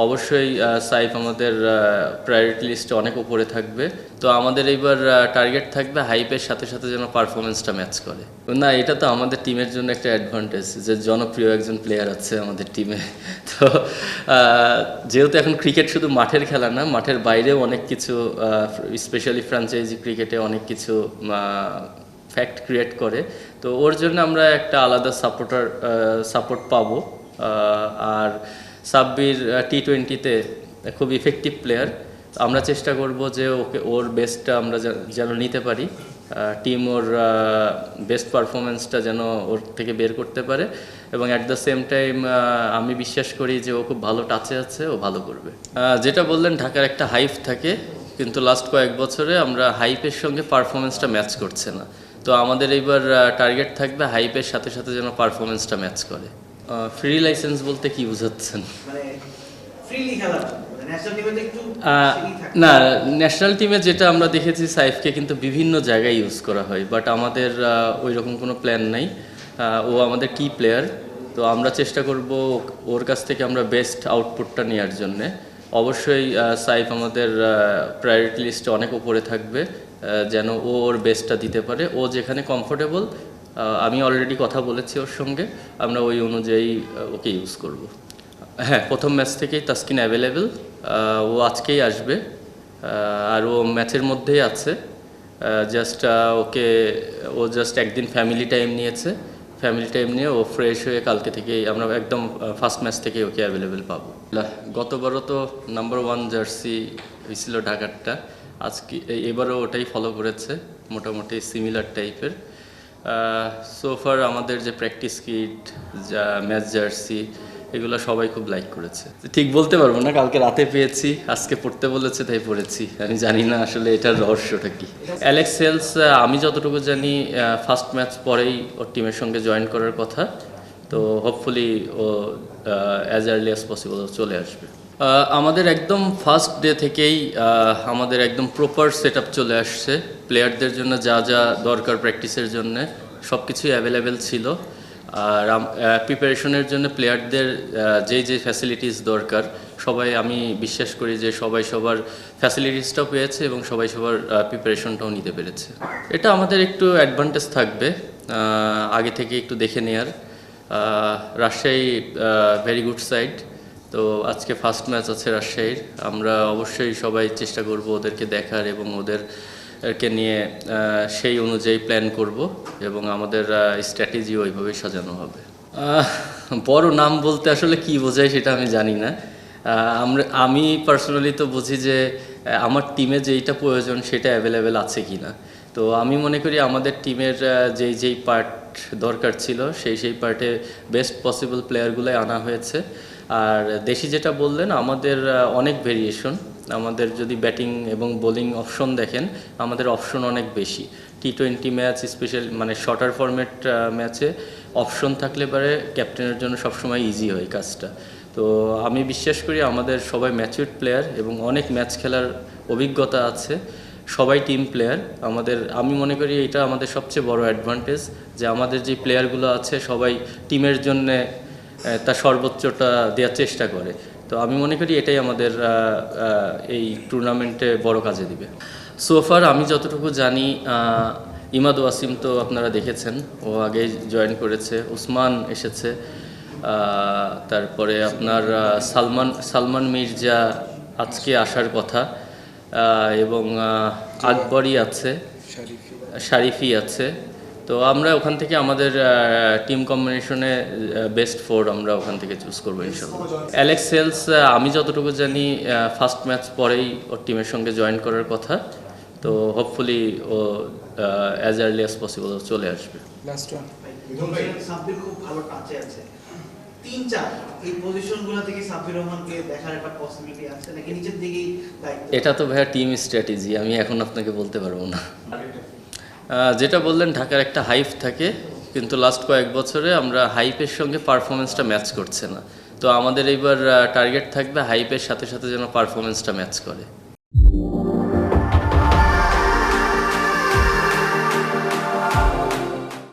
অবশ্যই সাইফ আমাদের প্রায়োরিটি লিস্টে অনেক উপরে থাকবে। তো আমাদের এইবার টার্গেট থাকবে হাইপের সাথে সাথে যেন পারফরমেন্সটা ম্যাচ করে। না, এটা তো আমাদের টিমের জন্য একটা অ্যাডভান্টেজ যে জনপ্রিয় একজন প্লেয়ার আছে আমাদের টিমে। তো যেহেতু এখন ক্রিকেট শুধু মাঠের খেলা না, মাঠের বাইরেও অনেক কিছু, স্পেশালি ফ্র্যাঞ্চাইজি ক্রিকেটে অনেক কিছু ফ্যাক্ট ক্রিয়েট করে। তো ওর জন্য আমরা একটা আলাদা সাপোর্ট পাবো। আর সাব্বির T20-তে খুব ইফেক্টিভ প্লেয়ার। আমরা চেষ্টা করব যে ওর বেস্টটা আমরা যেন নিতে পারি, টিম ওর বেস্ট পারফরমেন্সটা যেন ওর থেকে বের করতে পারে, এবং অ্যাট দ্য সেম টাইম আমি বিশ্বাস করি যে ও খুব ভালো টাচে আছে, ও ভালো করবে। যেটা বললেন, ঢাকার একটা হাইপ থাকে, কিন্তু লাস্ট কয়েক বছরে আমরা হাইপের সঙ্গে পারফরমেন্সটা ম্যাচ করছে না। তো আমাদের এইবার টার্গেট থাকবে হাইপের সাথে সাথে যেন পারফরমেন্সটা ম্যাচ করে। ফ্রি লাইসেন্স বলতে কি বোঝাচ্ছেন? না, ন্যাশনাল টিমে যেটা আমরা দেখেছি সাইফকে কিন্তু বিভিন্ন জায়গায় ইউজ করা হয়, বাট আমাদের ওই রকম কোনো প্ল্যান নাই। ও আমাদের কি প্লেয়ার, তো আমরা চেষ্টা করব ওর কাছ থেকে আমরা বেস্ট আউটপুটটা নেওয়ার জন্যে। অবশ্যই সাইফ আমাদের প্রায়োরিটি লিস্টে অনেক উপরে থাকবে, যেন ও ওর বেস্টটা দিতে পারে। ও যেখানে কমফোর্টেবল, আমি অলরেডি কথা বলেছি ওর সঙ্গে, আমরা ওই অনুযায়ী ওকে ইউজ করব। হ্যাঁ, প্রথম ম্যাচ থেকেই তাসকিন অ্যাভেলেবেল, ও আজকেই আসবে, আর ও ম্যাচের মধ্যেই আছে। ও জাস্ট একদিন ফ্যামিলি টাইম নিয়েছে, ফ্যামিলি টাইম নিয়ে ও ফ্রেশ হয়ে কালকে থেকেই আমরা একদম ফার্স্ট ম্যাচ থেকেই ওকে অ্যাভেলেবেল পাবো। গতবারও তো নাম্বার 1 জার্সি হয়েছিল ঢাকারটা, এবারও ওটাই ফলো করেছে, মোটামুটি সিমিলার টাইপের। সোফার আমাদের যে প্র্যাকটিস কিট, যা ম্যাচ জার্সি, এগুলো সবাই খুব লাইক করেছে। ঠিক বলতে পারবো না, কালকে রাতে পেয়েছি, আজকে পড়তে বলেছে তাই পড়েছি। আমি জানি না আসলে এটার রহস্যটা কি। অ্যালেক্স হেলস, আমি যতটুকু জানি ফার্স্ট ম্যাচ পরেই ওর টিমের সঙ্গে জয়েন করার কথা। তো হোপফুলি ও অ্যাজ আর্লি অ্যাজ পসিবল চলে আসবে। আমাদের একদম ফার্স্ট ডে থেকেই আমাদের একদম প্রপার সেট আপ চলে আসছে। প্লেয়ারদের জন্য যা যা দরকার প্র্যাকটিসের জন্য সব কিছুই অ্যাভেলেবেল ছিল। আর প্রিপারেশনের জন্য প্লেয়ারদের যে ফ্যাসিলিটিস দরকার, আমি বিশ্বাস করি যে সবাই সবার ফ্যাসিলিটিসটাও পেয়েছে এবং সবাই সবার প্রিপারেশনটাও নিতে পেরেছে। এটা আমাদের একটু অ্যাডভান্টেজ থাকবে আগে থেকে একটু দেখে নেয়ার। রাজশাহী ভেরি গুড সাইড, তো আজকে ফার্স্ট ম্যাচ আছে রাজশাহীর। আমরা অবশ্যই সবাই চেষ্টা করব ওদেরকে দেখার এবং ওদেরকে নিয়ে সেই অনুযায়ী প্ল্যান করব, এবং আমাদের স্ট্র্যাটেজি ওইভাবেই সাজানো হবে। বড় নাম বলতে আসলে কি বোঝায় সেটা আমি জানি না। আমি পার্সোনালি তো বুঝি যে আমার টিমে যেইটা প্রয়োজন সেটা অ্যাভেলেবেল আছে কি না। তো আমি মনে করি আমাদের টিমের যেই পার্ট দরকার ছিল সেই পার্টে বেস্ট পসিবল প্লেয়ারগুলোই আনা হয়েছে। আর দেশি যেটা বললেন, আমাদের অনেক ভেরিয়েশন। আমাদের যদি ব্যাটিং এবং বোলিং অপশন দেখেন, আমাদের অপশন অনেক বেশি। T20 ম্যাচ স্পেশালি মানে শর্টার ফরম্যাট ম্যাচে অপশন থাকলে পারে ক্যাপ্টেনের জন্য সবসময় ইজি হয় কাজটা। তো আমি বিশ্বাস করি আমাদের সবাই ম্যাচিউরড প্লেয়ার এবং অনেক ম্যাচ খেলার অভিজ্ঞতা আছে, সবাই টিম প্লেয়ার। আমি মনে করি এটা আমাদের সবচেয়ে বড় অ্যাডভান্টেজ, যে আমাদের যে প্লেয়ারগুলো আছে সবাই টিমের জন্যে তার সর্বোচ্চটা দেওয়ার চেষ্টা করে। তো আমি মনে করি এটাই আমাদের এই টুর্নামেন্টে বড় কাজে দিবে। সোফার আমি যতটুকু জানি, ইমাদ ওয়াসিম তো আপনারা দেখেছেন, ও আগে জয়েন করেছে। উসমান এসেছে, তারপরে আপনার সালমান মির্জা আজকে আসার কথা, এবং আকবরই আছে, শারিফি আছে। তো আমরা ওখান থেকে আমাদের টিম কম্বিনেশনে বেস্ট 4 আমরা ওখান থেকে চুজ করবো ইনশাল্লাহ। অ্যালেক্স হেলস, আমি যতটুকু জানি ফার্স্ট ম্যাচ পরেই ওর টিমের সঙ্গে জয়েন করার কথা। তো হোপফুলি ও অ্যাজ আর্লি অ্যাজ পসিবল চলে আসবে। খুব ভালো টাচে আছে, 3-4 এই পজিশনগুলো থেকে সাব্বির রহমানকে দেখার একটা পসিবিলিটি আছে নাকি নিচের দিকেই? এটা তো ভাইয়া টিম স্ট্র্যাটেজি, আমি এখন আপনাকে বলতে পারবো না। যেটা বললেন, ঢাকার একটা হাইপ থাকে, কিন্তু লাস্ট কয়েক বছরে আমরা হাইপের সঙ্গে পারফরমেন্সটা ম্যাচ করছে না। তো আমাদের এইবার টার্গেট থাকবে হাইপের সাথে সাথে যেন পারফরমেন্সটা ম্যাচ করে।